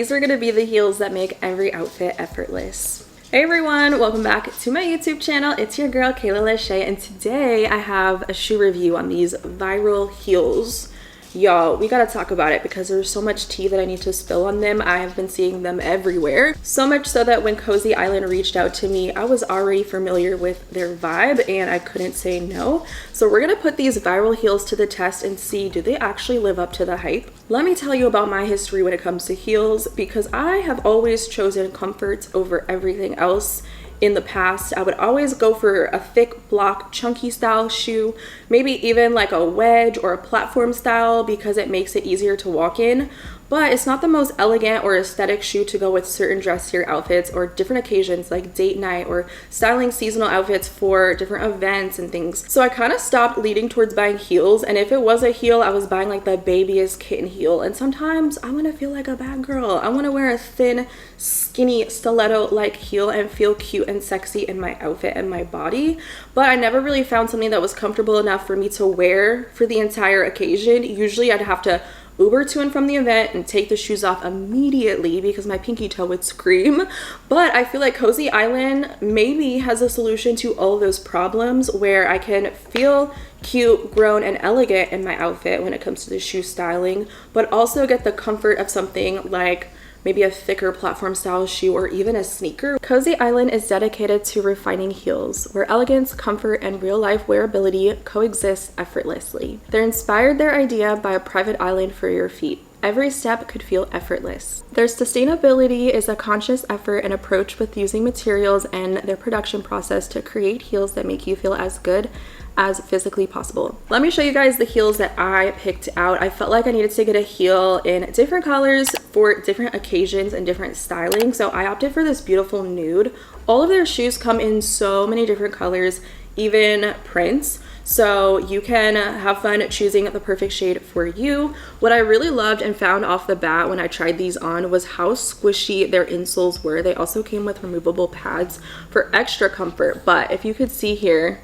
these are gonna be the heels that make every outfit effortless. Hey everyone, welcome back to my YouTube channel. It's your girl Kayla Lashae, and today I have a shoe review on these viral heels. Y'all, we gotta talk about it because there's so much tea that I need to spill on them. I have been seeing them everywhere. So much so that when Cozy Island reached out to me, I was already familiar with their vibe and I couldn't say no. So we're gonna put these viral heels to the test and see, do they actually live up to the hype? Let me tell you about my history when it comes to heels, because I have always chosen comfort over everything else. In the past, I would always go for a thick block chunky style shoe, maybe even like a wedge or a platform style because it makes it easier to walk in. But it's not the most elegant or aesthetic shoe to go with certain dressier outfits or different occasions like date night or styling seasonal outfits for different events and things. So I kind of stopped leading towards buying heels, and if it was a heel, I was buying like the babyest kitten heel. And sometimes I want to feel like a bad girl. I want to wear a thin, skinny stiletto-like heel and feel cute and sexy in my outfit and my body. But I never really found something that was comfortable enough for me to wear for the entire occasion. Usually I'd have to Uber to and from the event and take the shoes off immediately because my pinky toe would scream. But I feel like Cozy Island maybe has a solution to all of those problems where I can feel cute, grown, and elegant in my outfit when it comes to the shoe styling, but also get the comfort of something like maybe a thicker platform style shoe or even a sneaker. Cozy Island is dedicated to refining heels, where elegance, comfort, and real-life wearability coexist effortlessly. They inspired their idea by a private island for your feet. Every step could feel effortless. Their sustainability is a conscious effort and approach with using materials and their production process to create heels that make you feel as good as physically possible. Let me show you guys the heels that I picked out. I felt like I needed to get a heel in different colors for different occasions and different styling, so I opted for this beautiful nude. All of their shoes come in so many different colors, even prints, so you can have fun choosing the perfect shade for you. What I really loved and found off the bat when I tried these on was how squishy their insoles were. They also came with removable pads for extra comfort, but if you could see here,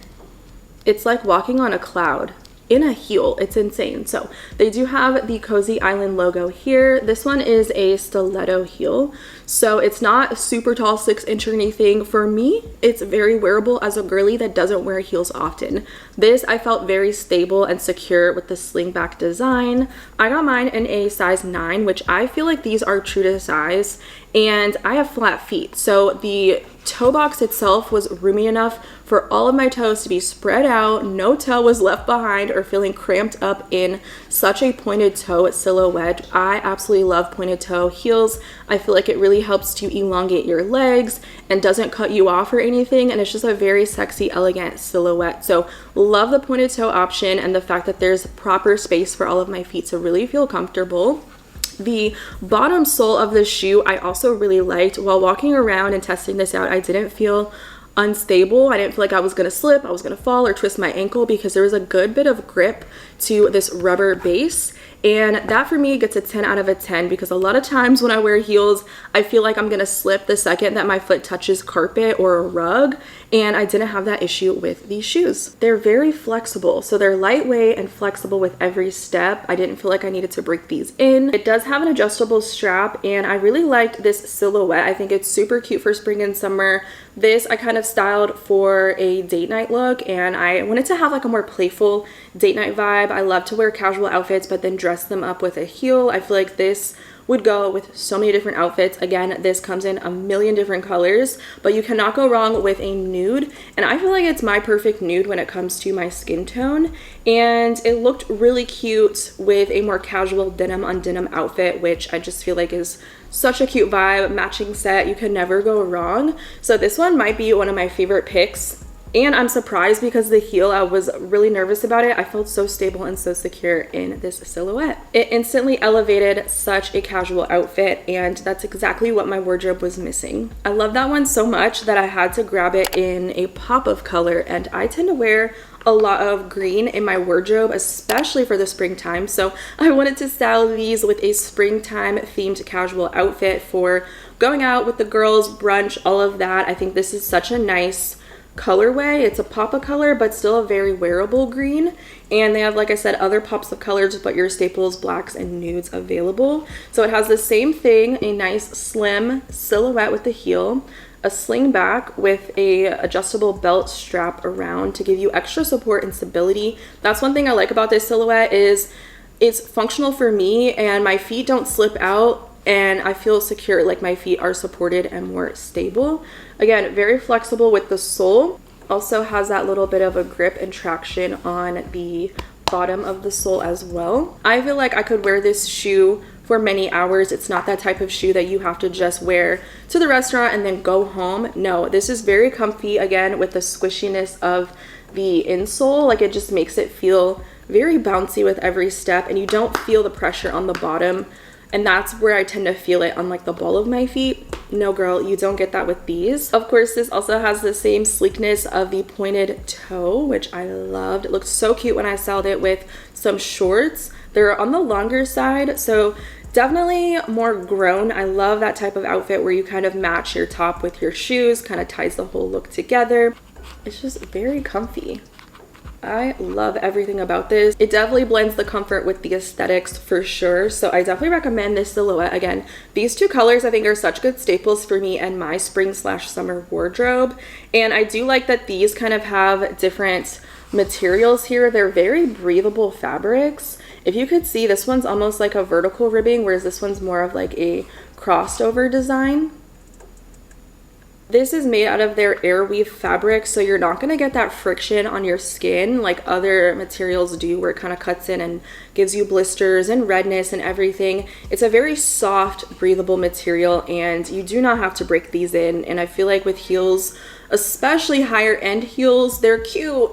it's like walking on a cloud in a heel. It's insane. So they do have the Cozy Island logo here. This one is a stiletto heel, so it's not super tall, 6-inch or anything. For me, it's very wearable as a girly that doesn't wear heels often. This I felt very stable and secure with the slingback design. I got mine in a size 9, which I feel like these are true to size, and I have flat feet, so the toe box itself was roomy enough for all of my toes to be spread out. No toe was left behind or feeling cramped up in such a pointed toe silhouette. I absolutely love pointed toe heels. I feel like it really helps to elongate your legs and doesn't cut you off or anything, and it's just a very sexy, elegant silhouette. So love the pointed toe option and the fact that there's proper space for all of my feet to really feel comfortable. The bottom sole of the shoe I also really liked. While walking around and testing this out, I didn't feel unstable. I didn't feel like I was gonna slip, I was gonna fall or twist my ankle, because there was a good bit of grip to this rubber base, and that for me gets a 10 out of a 10, because a lot of times when I wear heels, I feel like I'm gonna slip the second that my foot touches carpet or a rug, and I didn't have that issue with these shoes. They're very flexible, so they're lightweight and flexible with every step. I didn't feel like I needed to break these in. It does have an adjustable strap, and I really liked this silhouette. I think it's super cute for spring and summer. This I kind of styled for a date night look, and I wanted to have like a more playful date night vibe. I love to wear casual outfits but then dress them up with a heel. I feel like this would go with so many different outfits. Again, this comes in a million different colors, but you cannot go wrong with a nude, and I feel like it's my perfect nude when it comes to my skin tone, and it looked really cute with a more casual denim on denim outfit, which I just feel like is such a cute vibe. Matching set, you can never go wrong. So this one might be one of my favorite picks. And I'm surprised because the heel, I was really nervous about it. I felt so stable and so secure in this silhouette. It instantly elevated such a casual outfit, and that's exactly what my wardrobe was missing. I love that one so much that I had to grab it in a pop of color, and I tend to wear a lot of green in my wardrobe, especially for the springtime. So I wanted to style these with a springtime themed casual outfit for going out with the girls, brunch, all of that. I think this is such a nice colorway. It's a pop of color, but still a very wearable green. And they have, like I said, other pops of colors, but your staples, blacks, and nudes available. So it has the same thing, a nice slim silhouette with the heel, a slingback with a adjustable belt strap around to give you extra support and stability. That's one thing I like about this silhouette is it's functional for me and my feet don't slip out and I feel secure, like my feet are supported and more stable. Again, very flexible with the sole. Also has that little bit of a grip and traction on the bottom of the sole as well. I feel like I could wear this shoe for many hours. It's not that type of shoe that you have to just wear to the restaurant and then go home. No, this is very comfy, again, with the squishiness of the insole. Like, it just makes it feel very bouncy with every step, and you don't feel the pressure on the bottom. And that's where I tend to feel it on like the ball of my feet. No girl, you don't get that with these. Of course, this also has the same sleekness of the pointed toe, which I loved. It looked so cute when I styled it with some shorts. They're on the longer side, so definitely more grown. I love that type of outfit where you kind of match your top with your shoes, kind of ties the whole look together. It's just very comfy. I love everything about this. It definitely blends the comfort with the aesthetics for sure. So I definitely recommend this silhouette. Again, these two colors I think are such good staples for me and my spring/summer wardrobe. And I do like that these kind of have different materials here. They're very breathable fabrics. If you could see, this one's almost like a vertical ribbing, whereas this one's more of like a crossed over design. This is made out of their air weave fabric, so you're not going to get that friction on your skin like other materials do, where it kind of cuts in and gives you blisters and redness and everything. It's a very soft, breathable material, and you do not have to break these in. And I feel like with heels, especially higher end heels, they're cute,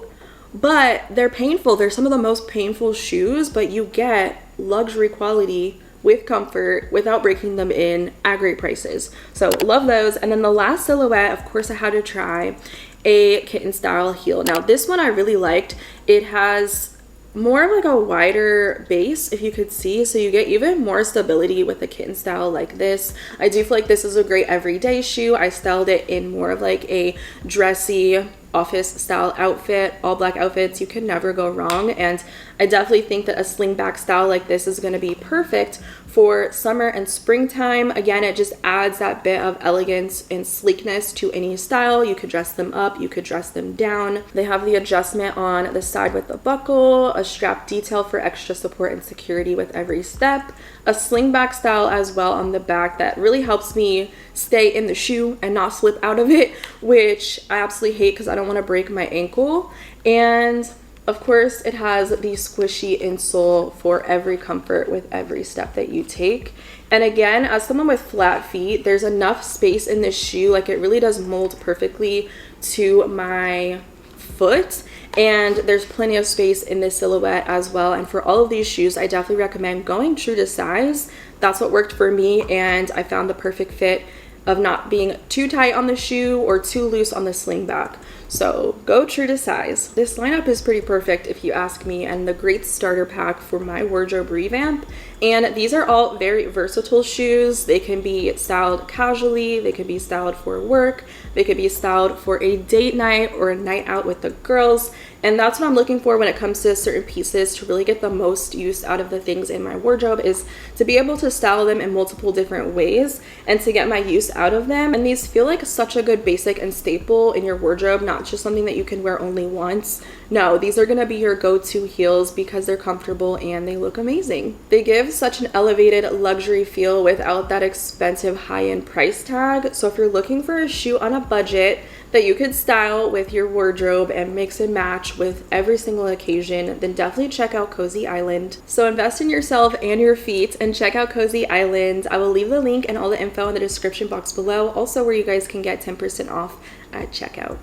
but they're painful. They're some of the most painful shoes, but you get luxury quality with comfort without breaking them in at great prices. So love those. And then the last silhouette, of course, I had to try a kitten style heel. Now this one I really liked. It has more of like a wider base, if you could see, so you get even more stability with a kitten style like this. I do feel like this is a great everyday shoe. I styled it in more of like a dressy office style outfit. All black outfits, you can never go wrong, and I definitely think that a slingback style like this is going to be perfect for summer and springtime. Again, it just adds that bit of elegance and sleekness to any style. You could dress them up, you could dress them down. They have the adjustment on the side with the buckle, a strap detail for extra support and security with every step, a slingback style as well on the back that really helps me stay in the shoe and not slip out of it, which I absolutely hate because I don't want to break my ankle. And of course, it has the squishy insole for every comfort with every step that you take. And again, as someone with flat feet, there's enough space in this shoe. Like, it really does mold perfectly to my foot, and there's plenty of space in this silhouette as well. And for all of these shoes, I definitely recommend going true to size. That's what worked for me, and I found the perfect fit of not being too tight on the shoe or too loose on the slingback. So go true to size. This lineup is pretty perfect if you ask me, and the great starter pack for my wardrobe revamp. And these are all very versatile shoes. They can be styled casually, they can be styled for work, they could be styled for a date night or a night out with the girls. And that's what I'm looking for when it comes to certain pieces, to really get the most use out of the things in my wardrobe, is to be able to style them in multiple different ways and to get my use out of them. And these feel like such a good basic and staple in your wardrobe, not just something that you can wear only once. No, these are gonna be your go-to heels because they're comfortable and they look amazing. They give such an elevated luxury feel without that expensive high-end price tag. So if you're looking for a shoe on a budget that you could style with your wardrobe and mix and match with every single occasion, then definitely check out Cozy Island. So invest in yourself and your feet and check out Cozy Island. I will leave the link and all the info in the description box below, also where you guys can get 10% off at checkout.